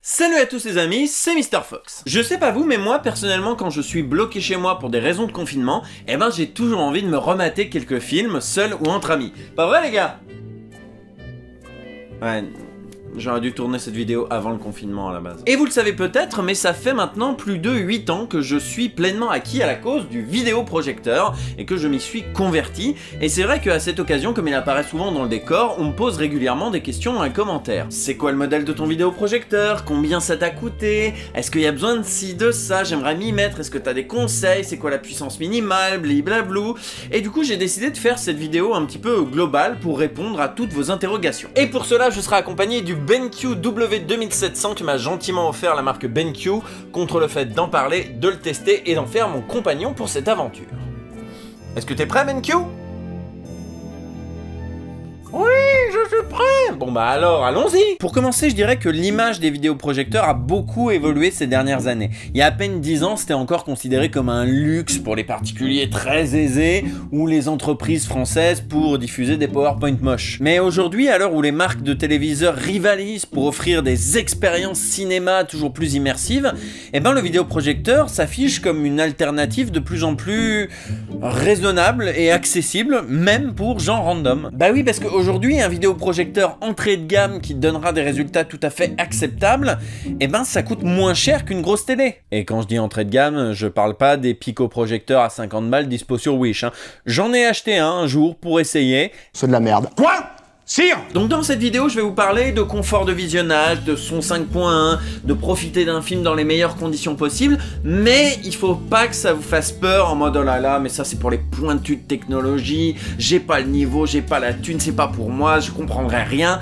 Salut à tous les amis, c'est MrFox. Je sais pas vous, mais moi personnellement quand je suis bloqué chez moi pour des raisons de confinement, eh ben j'ai toujours envie de me remater quelques films, seul ou entre amis. Pas vrai les gars? Ouais, j'aurais dû tourner cette vidéo avant le confinement à la base. Et vous le savez peut-être, mais ça fait maintenant plus de 8 ans que je suis pleinement acquis à la cause du vidéoprojecteur et que je m'y suis converti. Et c'est vrai qu'à cette occasion, comme il apparaît souvent dans le décor, on me pose régulièrement des questions dans les commentaires. C'est quoi le modèle de ton vidéoprojecteur? Combien ça t'a coûté? Est-ce qu'il y a besoin de ci, de ça? J'aimerais m'y mettre. Est-ce que t'as des conseils? C'est quoi la puissance minimale? Bliblablou. Et du coup, j'ai décidé de faire cette vidéo un petit peu globale pour répondre à toutes vos interrogations. Et pour cela, je serai accompagné du BenQ W2700 que m'a gentiment offert la marque BenQ contre le fait d'en parler, de le tester et d'en faire mon compagnon pour cette aventure. Est-ce que t'es prêt, BenQ? Oui, je suis prêt. Bon bah alors, allons-y. Pour commencer, je dirais que l'image des vidéoprojecteurs a beaucoup évolué ces dernières années. Il y a à peine 10 ans, c'était encore considéré comme un luxe pour les particuliers très aisés ou les entreprises françaises pour diffuser des PowerPoint moches. Mais aujourd'hui, à l'heure où les marques de téléviseurs rivalisent pour offrir des expériences cinéma toujours plus immersives, eh ben le vidéoprojecteur s'affiche comme une alternative de plus en plus raisonnable et accessible, même pour gens random. Bah oui, parce qu'aujourd'hui, un vidéoprojecteur entrée de gamme qui donnera des résultats tout à fait acceptables, eh ben ça coûte moins cher qu'une grosse télé. Et quand je dis entrée de gamme, je parle pas des picoprojecteurs à 50 balles dispo sur Wish. J'en ai acheté un jour pour essayer. C'est de la merde. Quoi? Sire! Donc dans cette vidéo, je vais vous parler de confort de visionnage, de son 5.1, de profiter d'un film dans les meilleures conditions possibles, mais il faut pas que ça vous fasse peur en mode oh là là, mais ça c'est pour les pointus de technologie, j'ai pas le niveau, j'ai pas la thune, c'est pas pour moi, je comprendrai rien.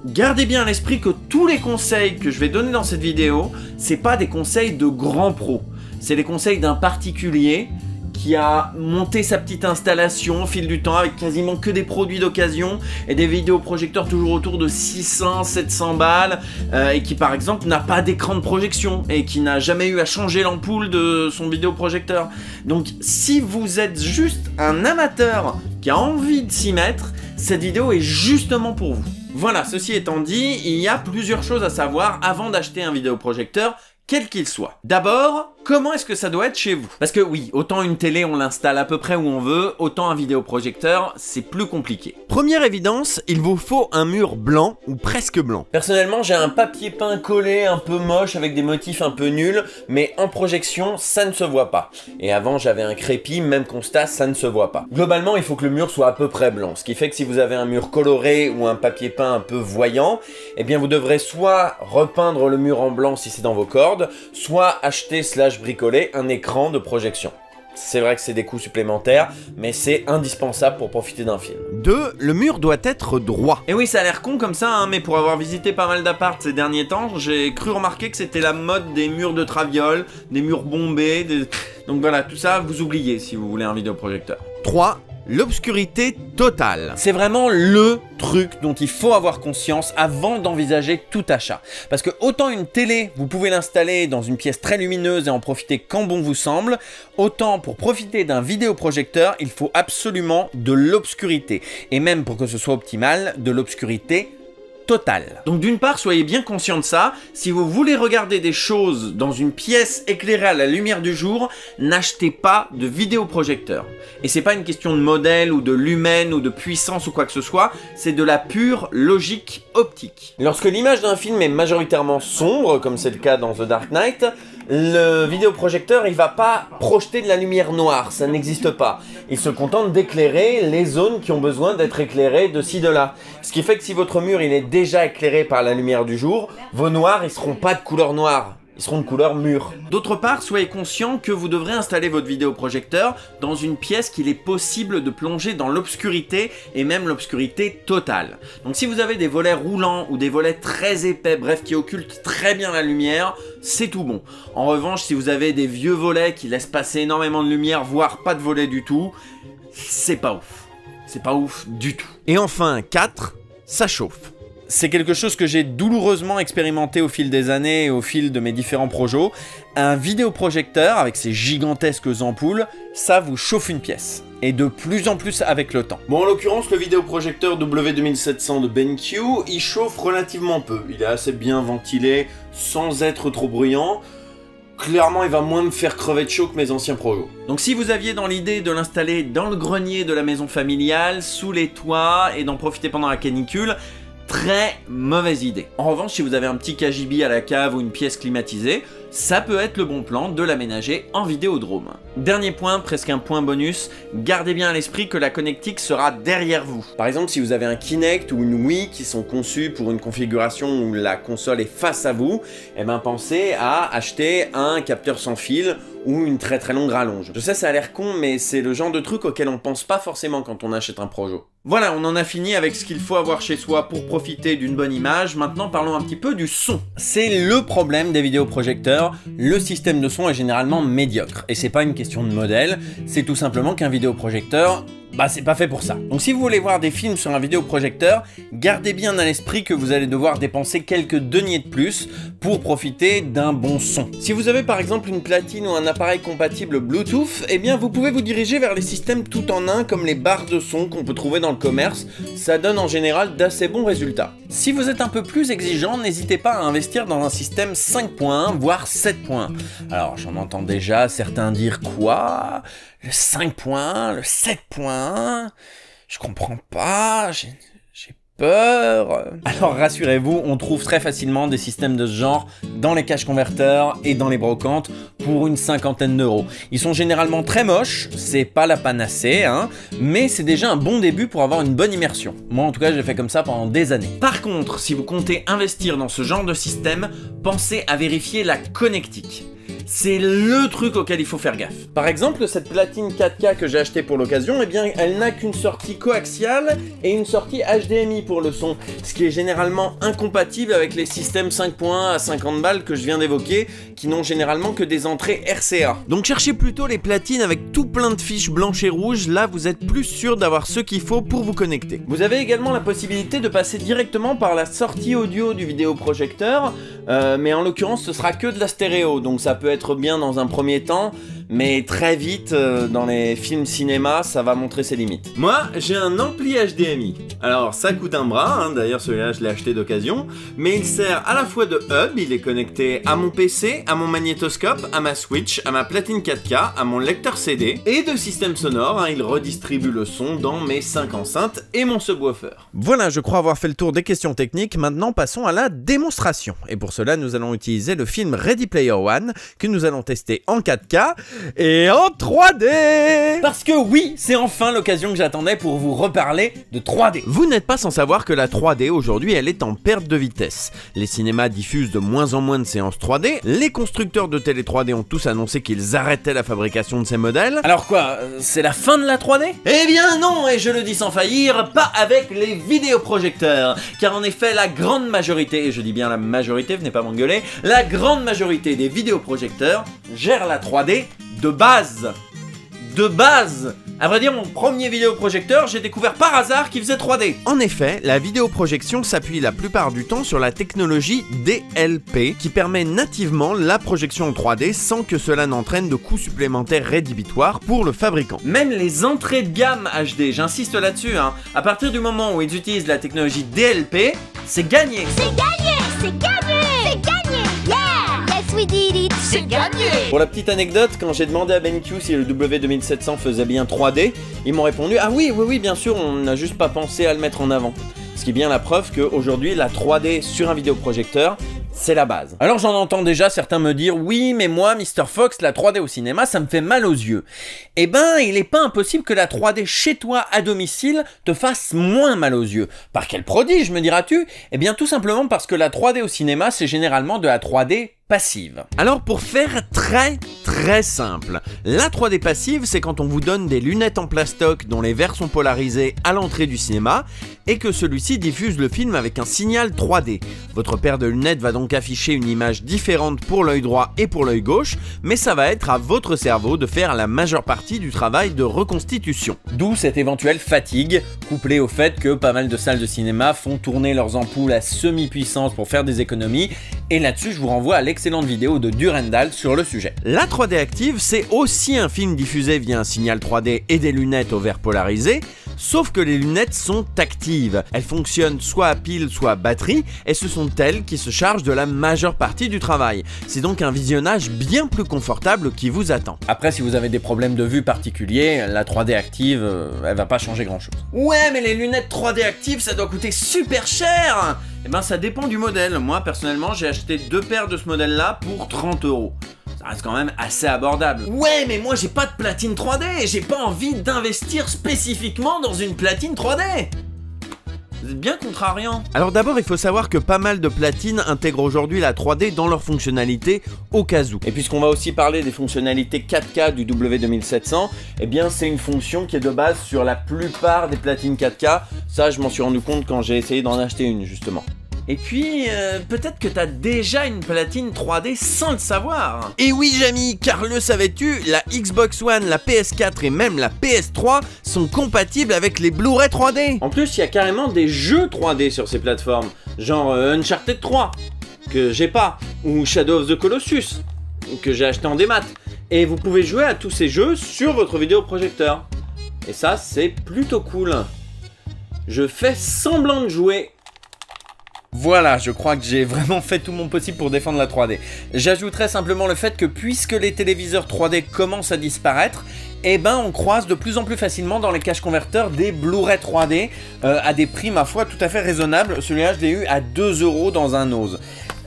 Gardez bien à l'esprit que tous les conseils que je vais donner dans cette vidéo, c'est pas des conseils de grands pros, c'est des conseils d'un particulier qui a monté sa petite installation au fil du temps avec quasiment que des produits d'occasion et des vidéoprojecteurs toujours autour de 600-700 balles et qui par exemple n'a pas d'écran de projection et qui n'a jamais eu à changer l'ampoule de son vidéoprojecteur. Donc si vous êtes juste un amateur qui a envie de s'y mettre, cette vidéo est justement pour vous. Voilà, ceci étant dit, il y a plusieurs choses à savoir avant d'acheter un vidéoprojecteur, quel qu'il soit. D'abord, comment est-ce que ça doit être chez vous? Parce que oui, autant une télé on l'installe à peu près où on veut, autant un vidéoprojecteur c'est plus compliqué. Première évidence, il vous faut un mur blanc ou presque blanc. Personnellement j'ai un papier peint collé un peu moche avec des motifs un peu nuls, mais en projection ça ne se voit pas. Et avant j'avais un crépi, même constat, ça ne se voit pas. Globalement il faut que le mur soit à peu près blanc, ce qui fait que si vous avez un mur coloré ou un papier peint un peu voyant, eh bien vous devrez soit repeindre le mur en blanc si c'est dans vos cordes, soit acheter / bricoler un écran de projection. C'est vrai que c'est des coûts supplémentaires, mais c'est indispensable pour profiter d'un film. 2. Le mur doit être droit. Et oui, ça a l'air con comme ça, hein, mais pour avoir visité pas mal d'apparts ces derniers temps, j'ai cru remarquer que c'était la mode des murs de traviole, des murs bombés, donc voilà, tout ça, vous oubliez si vous voulez un vidéoprojecteur. 3. L'obscurité totale. C'est vraiment le truc dont il faut avoir conscience avant d'envisager tout achat. Parce que autant une télé, vous pouvez l'installer dans une pièce très lumineuse et en profiter quand bon vous semble, autant pour profiter d'un vidéoprojecteur, il faut absolument de l'obscurité. Et même pour que ce soit optimal, de l'obscurité totale. Donc d'une part, soyez bien conscient de ça, si vous voulez regarder des choses dans une pièce éclairée à la lumière du jour, n'achetez pas de vidéoprojecteur. Et c'est pas une question de modèle ou de lumen ou de puissance ou quoi que ce soit, c'est de la pure logique optique. Lorsque l'image d'un film est majoritairement sombre, comme c'est le cas dans The Dark Knight, le vidéoprojecteur il va pas projeter de la lumière noire, ça n'existe pas. Il se contente d'éclairer les zones qui ont besoin d'être éclairées de ci de là. Ce qui fait que si votre mur il est déjà éclairé par la lumière du jour, vos noirs ils seront pas de couleur noire. Ils seront de couleur mûre. D'autre part, soyez conscient que vous devrez installer votre vidéoprojecteur dans une pièce qu'il est possible de plonger dans l'obscurité et même l'obscurité totale. Donc si vous avez des volets roulants ou des volets très épais, bref qui occultent très bien la lumière, c'est tout bon. En revanche, si vous avez des vieux volets qui laissent passer énormément de lumière, voire pas de volets du tout, c'est pas ouf. C'est pas ouf du tout. Et enfin, 4, ça chauffe. c'est quelque chose que j'ai douloureusement expérimenté au fil des années et au fil de mes différents projets. Un vidéoprojecteur avec ses gigantesques ampoules, ça vous chauffe une pièce. Et de plus en plus avec le temps. Bon, en l'occurrence, le vidéoprojecteur W2700 de BenQ, il chauffe relativement peu. Il est assez bien ventilé, sans être trop bruyant. Clairement, il va moins me faire crever de chaud que mes anciens projets. Donc si vous aviez dans l'idée de l'installer dans le grenier de la maison familiale, sous les toits, et d'en profiter pendant la canicule, très mauvaise idée. En revanche, si vous avez un petit KGB à la cave ou une pièce climatisée, ça peut être le bon plan de l'aménager en vidéodrome. Dernier point, presque un point bonus, gardez bien à l'esprit que la connectique sera derrière vous. Par exemple, si vous avez un Kinect ou une Wii qui sont conçus pour une configuration où la console est face à vous, eh ben pensez à acheter un capteur sans fil ou une très longue rallonge. Je sais, ça a l'air con, mais c'est le genre de truc auquel on pense pas forcément quand on achète un Projo. Voilà, on en a fini avec ce qu'il faut avoir chez soi pour profiter d'une bonne image. Maintenant, parlons un petit peu du son. C'est le problème des vidéoprojecteurs. Le système de son est généralement médiocre. Et c'est pas une question de modèle, c'est tout simplement qu'un vidéoprojecteur, c'est pas fait pour ça. Donc si vous voulez voir des films sur un vidéoprojecteur, gardez bien à l'esprit que vous allez devoir dépenser quelques deniers de plus pour profiter d'un bon son. Si vous avez par exemple une platine ou un appareil compatible Bluetooth, eh bien vous pouvez vous diriger vers les systèmes tout en un comme les barres de son qu'on peut trouver dans le commerce. Ça donne en général d'assez bons résultats. Si vous êtes un peu plus exigeant, n'hésitez pas à investir dans un système 5.1 voire 7.1. Alors j'en entends déjà certains dire quoi ? Le 5.1, le 7.1, je comprends pas, j'ai peur. Alors rassurez-vous, on trouve très facilement des systèmes de ce genre dans les cache converteurs et dans les brocantes pour une cinquantaine d'euros. Ils sont généralement très moches, c'est pas la panacée, mais c'est déjà un bon début pour avoir une bonne immersion. Moi en tout cas j'ai fait comme ça pendant des années. Par contre, si vous comptez investir dans ce genre de système, pensez à vérifier la connectique. C'est le truc auquel il faut faire gaffe. Par exemple, cette platine 4K que j'ai achetée pour l'occasion, eh bien, elle n'a qu'une sortie coaxiale et une sortie HDMI pour le son, ce qui est généralement incompatible avec les systèmes 5.1 à 50 balles que je viens d'évoquer, qui n'ont généralement que des entrées RCA. Donc cherchez plutôt les platines avec tout plein de fiches blanches et rouges, là vous êtes plus sûr d'avoir ce qu'il faut pour vous connecter. Vous avez également la possibilité de passer directement par la sortie audio du vidéoprojecteur, mais en l'occurrence ce sera que de la stéréo, donc ça peut être bien dans un premier temps, mais très vite dans les films cinéma ça va montrer ses limites. Moi j'ai un ampli HDMI, alors ça coûte un bras, d'ailleurs celui-là je l'ai acheté d'occasion, mais il sert à la fois de hub, il est connecté à mon PC, à mon magnétoscope, à ma Switch, à ma platine 4K, à mon lecteur CD, et de système sonore, il redistribue le son dans mes 5 enceintes et mon subwoofer. Voilà, je crois avoir fait le tour des questions techniques, maintenant passons à la démonstration. Et pour cela nous allons utiliser le film Ready Player One, que nous allons tester en 4K et en 3D. Parce que oui, c'est enfin l'occasion que j'attendais pour vous reparler de 3D. Vous n'êtes pas sans savoir que la 3D aujourd'hui elle est en perte de vitesse. Les cinémas diffusent de moins en moins de séances 3D, les constructeurs de télé 3D ont tous annoncé qu'ils arrêtaient la fabrication de ces modèles. Alors quoi, c'est la fin de la 3D? Eh bien non, et je le dis sans faillir, pas avec les vidéoprojecteurs. Car en effet, la grande majorité, et je dis bien la majorité, venez pas m'engueuler, la grande majorité des vidéoprojecteurs gèrent la 3D de base. De base. À vrai dire, mon premier vidéoprojecteur, j'ai découvert par hasard qu'il faisait 3D. En effet, la vidéoprojection s'appuie la plupart du temps sur la technologie DLP, qui permet nativement la projection en 3D sans que cela n'entraîne de coûts supplémentaires rédhibitoires pour le fabricant. Même les entrées de gamme HD, j'insiste là-dessus, à partir du moment où ils utilisent la technologie DLP, c'est gagné. C'est gagné, c'est gagné, c'est gagné, yeah, yes we did it, c'est gagné. Pour la petite anecdote, quand j'ai demandé à BenQ si le W2700 faisait bien 3D, ils m'ont répondu « Ah oui, bien sûr, on n'a juste pas pensé à le mettre en avant ». Ce qui est bien la preuve qu'aujourd'hui, la 3D sur un vidéoprojecteur, c'est la base. Alors j'en entends déjà certains me dire « Oui, mais moi, Mr. Fox, la 3D au cinéma, ça me fait mal aux yeux ». Eh ben, il n'est pas impossible que la 3D chez toi, à domicile, te fasse moins mal aux yeux. Par quel prodige, me diras-tu? Eh bien, tout simplement parce que la 3D au cinéma, c'est généralement de la 3D passive. Alors pour faire très simple, la 3D passive, c'est quand on vous donne des lunettes en plastoc dont les verres sont polarisés à l'entrée du cinéma et que celui-ci diffuse le film avec un signal 3D. Votre paire de lunettes va donc afficher une image différente pour l'œil droit et pour l'œil gauche, mais ça va être à votre cerveau de faire la majeure partie du travail de reconstitution. D'où cette éventuelle fatigue, couplée au fait que pas mal de salles de cinéma font tourner leurs ampoules à semi-puissance pour faire des économies, et là-dessus je vous renvoie à l'excellente vidéo de Durandal sur le sujet. La 3D active, c'est aussi un film diffusé via un signal 3D et des lunettes au verre polarisé, sauf que les lunettes sont actives. Elles fonctionnent soit à pile, soit à batterie, et ce sont elles qui se chargent de la majeure partie du travail. C'est donc un visionnage bien plus confortable qui vous attend. Après, si vous avez des problèmes de vue particuliers, la 3D active, elle va pas changer grand chose. Ouais, mais les lunettes 3D actives, ça doit coûter super cher! Eh ben, ça dépend du modèle. Moi, personnellement, j'ai acheté 2 paires de ce modèle-là pour 30 €. Ça reste quand même assez abordable. Ouais, mais moi j'ai pas de platine 3D, j'ai pas envie d'investir spécifiquement dans une platine 3D. Vous êtes bien contrariant. Alors d'abord, il faut savoir que pas mal de platines intègrent aujourd'hui la 3D dans leurs fonctionnalités au cas où. Et puisqu'on va aussi parler des fonctionnalités 4K du W2700, eh bien c'est une fonction qui est de base sur la plupart des platines 4K. Ça, je m'en suis rendu compte quand j'ai essayé d'en acheter une, justement. Et puis, peut-être que t'as déjà une platine 3D sans le savoir. Et oui, Jamy, car le savais-tu, la Xbox One, la PS4 et même la PS3 sont compatibles avec les Blu-ray 3D. En plus, il y a carrément des jeux 3D sur ces plateformes, genre Uncharted 3, que j'ai pas, ou Shadow of the Colossus, que j'ai acheté en démat. Et vous pouvez jouer à tous ces jeux sur votre vidéoprojecteur. Et ça, c'est plutôt cool. Je fais semblant de jouer. Voilà, je crois que j'ai vraiment fait tout mon possible pour défendre la 3D. J'ajouterais simplement le fait que puisque les téléviseurs 3D commencent à disparaître, eh ben on croise de plus en plus facilement dans les caches converteurs des Blu-ray 3D à des prix ma foi tout à fait raisonnables. Celui-là je l'ai eu à 2 € dans un Ose.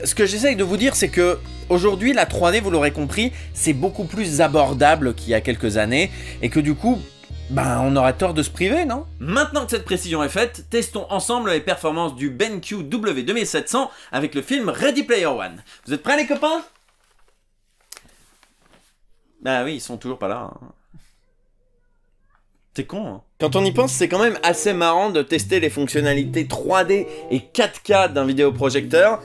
Ce que j'essaye de vous dire, c'est que aujourd'hui la 3D, vous l'aurez compris, c'est beaucoup plus abordable qu'il y a quelques années et que du coup, ben, on aurait tort de se priver, non? Maintenant que cette précision est faite, testons ensemble les performances du BenQ W2700 avec le film Ready Player One. Vous êtes prêts les copains? Bah oui, ils sont toujours pas là. C'est con, hein? Quand on y pense, c'est quand même assez marrant de tester les fonctionnalités 3D et 4K d'un vidéoprojecteur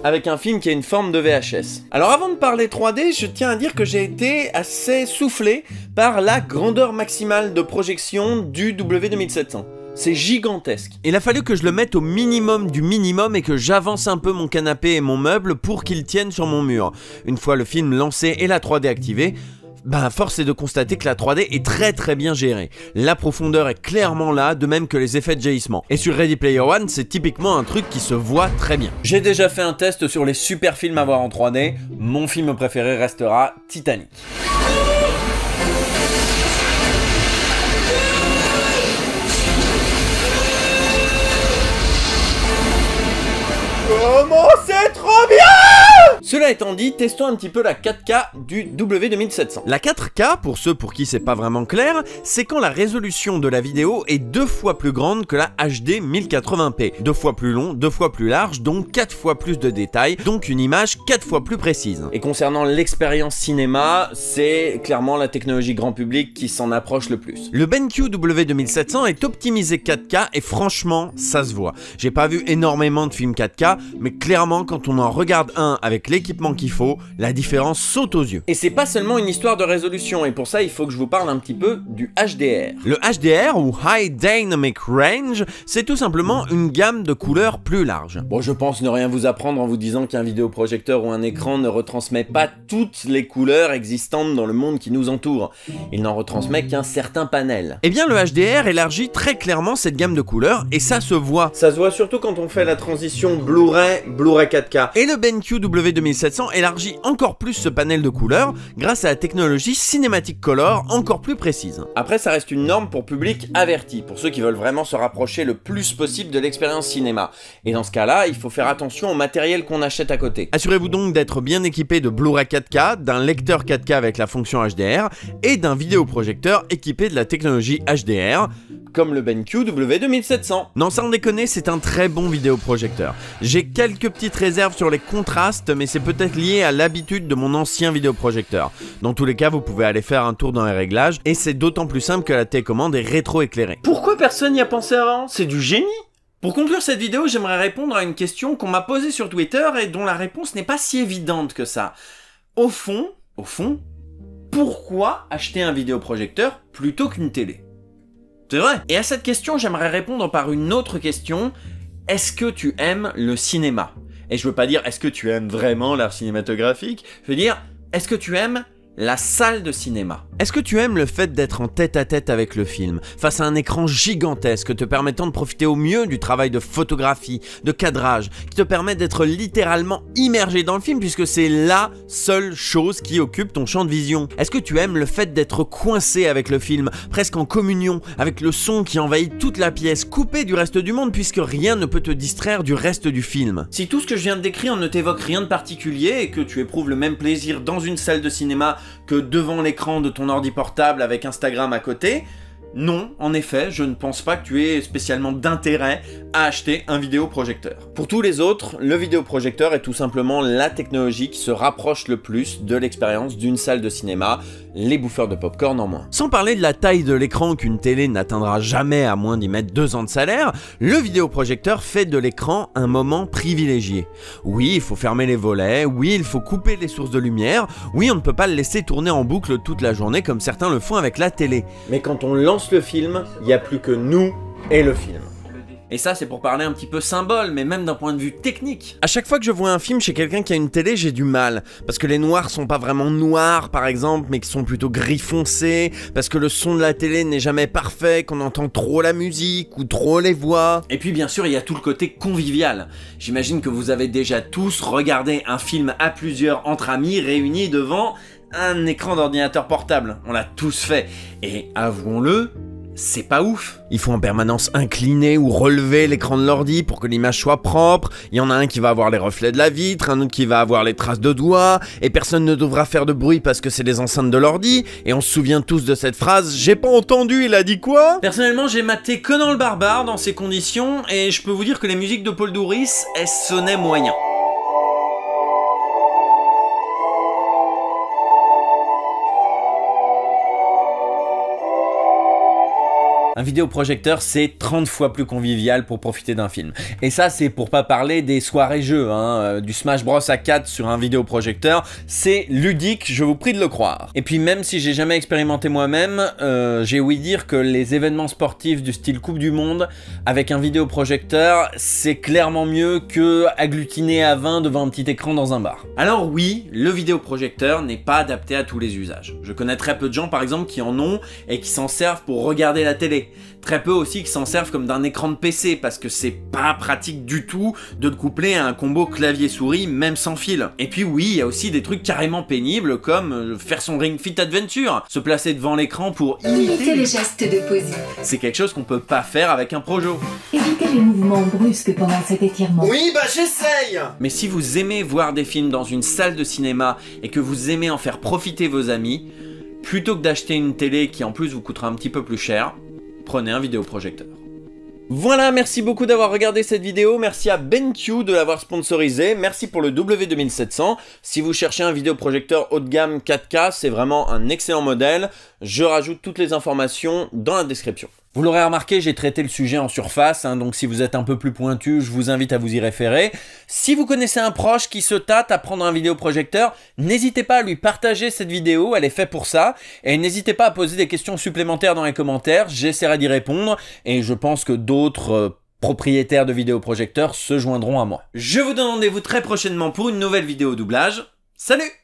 avec un film qui a une forme de VHS. Alors avant de parler 3D, je tiens à dire que j'ai été assez soufflé par la grandeur maximale de projection du W2700. C'est gigantesque. Il a fallu que je le mette au minimum du minimum et que j'avance un peu mon canapé et mon meuble pour qu'il tienne sur mon mur. Une fois le film lancé et la 3D activée, ben, force est de constater que la 3D est très bien gérée. La profondeur est clairement là, de même que les effets de jaillissement. Et sur Ready Player One, c'est typiquement un truc qui se voit très bien. J'ai déjà fait un test sur les super films à voir en 3D. Mon film préféré restera Titanic. Comment c'est trop bien! Cela étant dit, testons un petit peu la 4K du W2700. La 4K, pour ceux pour qui c'est pas vraiment clair, c'est quand la résolution de la vidéo est 2 fois plus grande que la HD 1080p. 2 fois plus long, 2 fois plus large, donc 4 fois plus de détails, donc une image 4 fois plus précise. Et concernant l'expérience cinéma, c'est clairement la technologie grand public qui s'en approche le plus. Le BenQ W2700 est optimisé 4K et franchement, ça se voit. J'ai pas vu énormément de films 4K, mais clairement quand on en regarde un avec l'équipement qu'il faut, la différence saute aux yeux. Et c'est pas seulement une histoire de résolution, et pour ça il faut que je vous parle un petit peu du HDR. Le HDR, ou High Dynamic Range, c'est tout simplement une gamme de couleurs plus large. Bon, je pense ne rien vous apprendre en vous disant qu'un vidéoprojecteur ou un écran ne retransmet pas toutes les couleurs existantes dans le monde qui nous entoure. Il n'en retransmet qu'un certain panel. Eh bien le HDR élargit très clairement cette gamme de couleurs, et ça se voit. Ça se voit surtout quand on fait la transition Blu-ray 4K. Et le BenQ W2700 élargit encore plus ce panel de couleurs grâce à la technologie Cinematic Color encore plus précise. Après, ça reste une norme pour public averti, pour ceux qui veulent vraiment se rapprocher le plus possible de l'expérience cinéma. Et dans ce cas-là, il faut faire attention au matériel qu'on achète à côté. Assurez-vous donc d'être bien équipé de Blu-ray 4K, d'un lecteur 4K avec la fonction HDR et d'un vidéoprojecteur équipé de la technologie HDR. comme le BenQ W2700. Non, sans déconner, c'est un très bon vidéoprojecteur. J'ai quelques petites réserves sur les contrastes, mais c'est peut-être lié à l'habitude de mon ancien vidéoprojecteur. Dans tous les cas, vous pouvez aller faire un tour dans les réglages, et c'est d'autant plus simple que la télécommande est rétro-éclairée. Pourquoi personne n'y a pensé avant? C'est du génie! Pour conclure cette vidéo, j'aimerais répondre à une question qu'on m'a posée sur Twitter et dont la réponse n'est pas si évidente que ça. Au fond, pourquoi acheter un vidéoprojecteur plutôt qu'une télé? C'est vrai. Et à cette question, j'aimerais répondre par une autre question. Est-ce que tu aimes le cinéma? Et je veux pas dire est-ce que tu aimes vraiment l'art cinématographique, je veux dire est-ce que tu aimes la salle de cinéma? Est-ce que tu aimes le fait d'être en tête-à-tête avec le film, face à un écran gigantesque te permettant de profiter au mieux du travail de photographie, de cadrage, qui te permet d'être littéralement immergé dans le film puisque c'est la seule chose qui occupe ton champ de vision? Est-ce que tu aimes le fait d'être coincé avec le film, presque en communion, avec le son qui envahit toute la pièce, coupé du reste du monde puisque rien ne peut te distraire du reste du film? Si tout ce que je viens de décrire ne t'évoque rien de particulier et que tu éprouves le même plaisir dans une salle de cinéma que devant l'écran de ton ordi portable avec Instagram à côté, non, en effet, je ne pense pas que tu aies spécialement d'intérêt à acheter un vidéoprojecteur. Pour tous les autres, le vidéoprojecteur est tout simplement la technologie qui se rapproche le plus de l'expérience d'une salle de cinéma, les bouffeurs de popcorn en moins. Sans parler de la taille de l'écran qu'une télé n'atteindra jamais à moins d'y mettre 2 ans de salaire, le vidéoprojecteur fait de l'écran un moment privilégié. Oui, il faut fermer les volets, oui, il faut couper les sources de lumière, oui, on ne peut pas le laisser tourner en boucle toute la journée comme certains le font avec la télé. Mais quand on lance le film, il n'y a plus que nous et le film. Et ça, c'est pour parler un petit peu symbole, mais même d'un point de vue technique. À chaque fois que je vois un film chez quelqu'un qui a une télé, j'ai du mal. Parce que les noirs sont pas vraiment noirs, par exemple, mais qui sont plutôt gris foncé. Parce que le son de la télé n'est jamais parfait, qu'on entend trop la musique ou trop les voix. Et puis, bien sûr, il y a tout le côté convivial. J'imagine que vous avez déjà tous regardé un film à plusieurs entre amis réunis devant un écran d'ordinateur portable. On l'a tous fait. Et avouons-le, c'est pas ouf. Il faut en permanence incliner ou relever l'écran de l'ordi pour que l'image soit propre. Il y en a un qui va avoir les reflets de la vitre, un autre qui va avoir les traces de doigts, et personne ne devra faire de bruit parce que c'est les enceintes de l'ordi. Et on se souvient tous de cette phrase « J'ai pas entendu, il a dit quoi ?» Personnellement, j'ai maté Conan le Barbare dans ces conditions, et je peux vous dire que les musiques de Paul Douris, elles sonnaient moyen. Un vidéoprojecteur, c'est 30 fois plus convivial pour profiter d'un film. Et ça, c'est pour pas parler des soirées jeux, du Smash Bros à 4 sur un vidéoprojecteur, c'est ludique, je vous prie de le croire. Et puis même si j'ai jamais expérimenté moi-même, j'ai ouï dire que les événements sportifs du style Coupe du Monde, avec un vidéoprojecteur, c'est clairement mieux que agglutiner à 20 devant un petit écran dans un bar. Alors oui, le vidéoprojecteur n'est pas adapté à tous les usages. Je connais très peu de gens par exemple qui en ont et qui s'en servent pour regarder la télé. Très peu aussi qui s'en servent comme d'un écran de PC parce que c'est pas pratique du tout de le coupler à un combo clavier-souris même sans fil. Et puis oui, il y a aussi des trucs carrément pénibles comme faire son Ring Fit Adventure, se placer devant l'écran pour imiter les gestes de poésie. C'est quelque chose qu'on peut pas faire avec un Projo. Évitez les mouvements brusques pendant cet étirement. Oui, bah j'essaye. Mais si vous aimez voir des films dans une salle de cinéma et que vous aimez en faire profiter vos amis, plutôt que d'acheter une télé qui en plus vous coûtera un petit peu plus cher, prenez un vidéoprojecteur. Voilà, merci beaucoup d'avoir regardé cette vidéo, merci à BenQ de l'avoir sponsorisé, merci pour le W2700. Si vous cherchez un vidéoprojecteur haut de gamme 4K, c'est vraiment un excellent modèle. Je rajoute toutes les informations dans la description. Vous l'aurez remarqué, j'ai traité le sujet en surface, donc si vous êtes un peu plus pointu, je vous invite à vous y référer. Si vous connaissez un proche qui se tâte à prendre un vidéoprojecteur, n'hésitez pas à lui partager cette vidéo, elle est faite pour ça. Et n'hésitez pas à poser des questions supplémentaires dans les commentaires, j'essaierai d'y répondre. Et je pense que d'autres propriétaires de vidéoprojecteurs se joindront à moi. Je vous donne rendez-vous très prochainement pour une nouvelle vidéo doublage. Salut!